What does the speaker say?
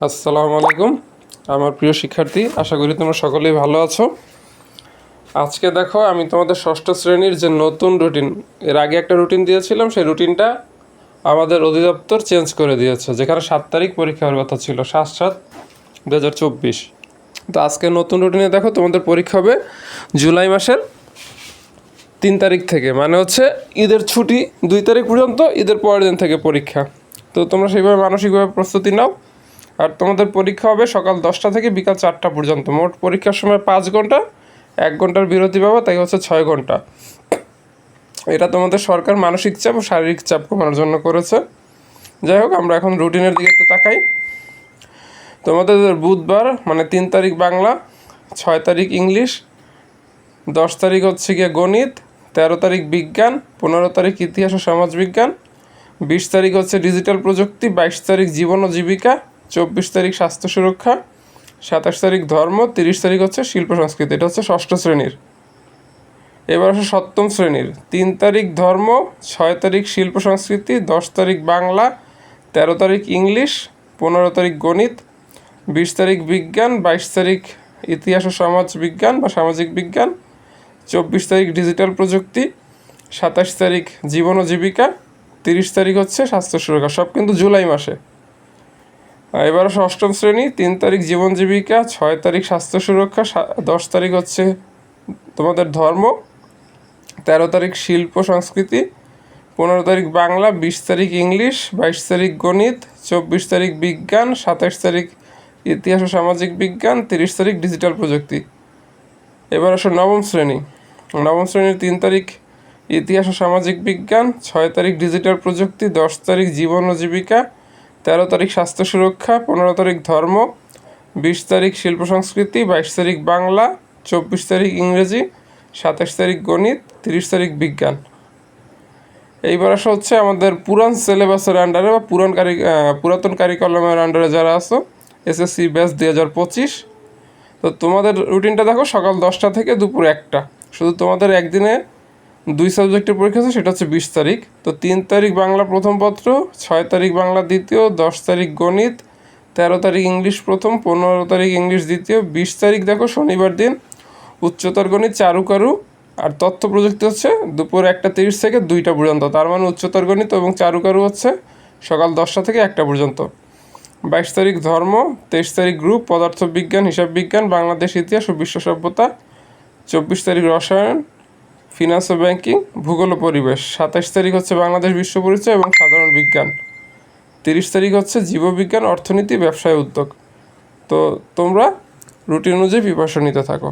আসসালামু আলাইকুম আমার প্রিয় শিক্ষার্থী, আশা করি তোমরা সকলেই ভালো আছো। আজকে দেখো, আমি তোমাদের ষষ্ঠ শ্রেণীর যে নতুন রুটিন, এর আগে একটা রুটিন দিয়েছিলাম, সেই রুটিনটা আমাদের অধিদপ্তর চেঞ্জ করে দিয়েছে। যেখানে 7 তারিখ পরীক্ষা হওয়ার কথা ছিল, 7/7/2024। তো আজকে নতুন রুটিনে দেখো তোমাদের পরীক্ষা হবে জুলাই মাসের 3 তারিখ থেকে, মানে হচ্ছে ঈদের ছুটি 2 তারিখ পর্যন্ত, ঈদের পরের দিন থেকে পরীক্ষা। তো তোমরা সেইভাবে মানসিকভাবে প্রস্তুতি নাও। আর তোমাদের পরীক্ষা হবে সকাল 10টা থেকে বিকাল 4টা পর্যন্ত। মোট পরীক্ষার সময় 5 ঘন্টা, 1 ঘন্টার বিরতি পাবো, তাই হচ্ছে 6 ঘন্টা। এটা তোমাদের সরকার মানসিক চাপ ও শারীরিক চাপ কমানোর জন্য করেছে। যাই হোক, আমরা এখন রুটিনের দিকে একটু তাকাই। তোমাদের বুধবার মানে 3 তারিখ বাংলা, 6 তারিখ ইংলিশ, 10 তারিখ হচ্ছে গিয়ে গণিত, 13 তারিখ বিজ্ঞান, 15 তারিখ ইতিহাস ও সমাজবিজ্ঞান, 20 তারিখ হচ্ছে ডিজিটাল প্রযুক্তি, 22 তারিখ জীবন ও জীবিকা, 24 তারিখ স্বাস্থ্য সুরক্ষা, 27 তারিখ ধর্ম, 30 তারিখ হচ্ছে শিল্প সংস্কৃতি। এটা হচ্ছে ষষ্ঠ শ্রেণীর। এবার আসে সপ্তম শ্রেণীর। 3 তারিখ ধর্ম, 6 তারিখ শিল্প সংস্কৃতি, 10 তারিখ বাংলা, 13 তারিখ ইংলিশ, 15 তারিখ গণিত, 20 তারিখ বিজ্ঞান, 22 তারিখ ইতিহাস ও সমাজ বিজ্ঞান বা সামাজিক বিজ্ঞান, 24 তারিখ ডিজিটাল প্রযুক্তি, 27 তারিখ জীবন ও জীবিকা, 30 তারিখ হচ্ছে স্বাস্থ্য সুরক্ষা। সব কিন্তু জুলাই মাসে। এবার অষ্টম শ্রেণী। 3 তারিখ জীবন জীবিকা, 6 তারিখ স্বাস্থ্য সুরক্ষা, 10 তারিখ হচ্ছে তোমাদের ধর্ম, 13 তারিখ শিল্প সংস্কৃতি, 15 তারিখ বাংলা, 20 তারিখ ইংলিশ, 22 তারিখ গণিত, 24 তারিখ বিজ্ঞান, 27 তারিখ ইতিহাস ও সামাজিক বিজ্ঞান, 30 তারিখ ডিজিটাল প্রযুক্তি। এবার আসো নবম শ্রেণী। নবম শ্রেণীর 3 তারিখ ইতিহাস ও সামাজিক বিজ্ঞান, 6 তারিখ ডিজিটাল প্রযুক্তি, 10 তারিখ জীবন ও জীবিকা, 13 তারিখ স্বাস্থ্য সুরক্ষা, 15 তারিখ ধর্ম, 20 তারিখ শিল্প সংস্কৃতি, 22 তারিখ বাংলা, 24 তারিখ ইংরেজি, 27 তারিখ গণিত, 30 তারিখ বিজ্ঞান। এইবার আসা হচ্ছে আমাদের পুরান সিলেবাসের আন্ডারে বা পুরাতন কারিকুলামের আন্ডারে যারা আছো, এসএসসি ব্যাচ 2025। তো তোমাদের রুটিনটা দেখো, সকাল 10টা থেকে দুপুর 1টা। শুধু তোমাদের একদিনে 2 সাবজেক্টের পরীক্ষা আছে, সেটা হচ্ছে 20 তারিখ। তো 3 তারিখ বাংলা প্রথম পত্র, 6 তারিখ বাংলা দ্বিতীয়, 10 তারিখ গণিত, 13 তারিখ ইংলিশ প্রথম, 15 তারিখ ইংলিশ দ্বিতীয়, 20 তারিখ দেখো শনিবার দিন উচ্চতর গণিত, চারুকারু আর তথ্য প্রযুক্তি হচ্ছে দুপুর 1:30 থেকে 2টা পর্যন্ত। তার মানে উচ্চতর গণিত এবং চারুকারু হচ্ছে সকাল 10টা থেকে 1টা পর্যন্ত। 22 তারিখ ধর্ম, 23 তারিখ গ্রুপ, পদার্থবিজ্ঞান, হিসাব বিজ্ঞান, বাংলাদেশ ইতিহাস ও বিশ্ব সভ্যতা, 24 তারিখ রসায়ন, ফিনান্স ও ব্যাংকিং, ভূগোল ও পরিবেশ, 27 তারিখ হচ্ছে বাংলাদেশ বিশ্ব পরিচয় এবং সাধারণ বিজ্ঞান, 30 তারিখ হচ্ছে জীববিজ্ঞান, অর্থনীতি, ব্যবসায় উদ্যোগ। তো তোমরা রুটিন অনুযায়ী প্রিপারেশন নিতে থাকো।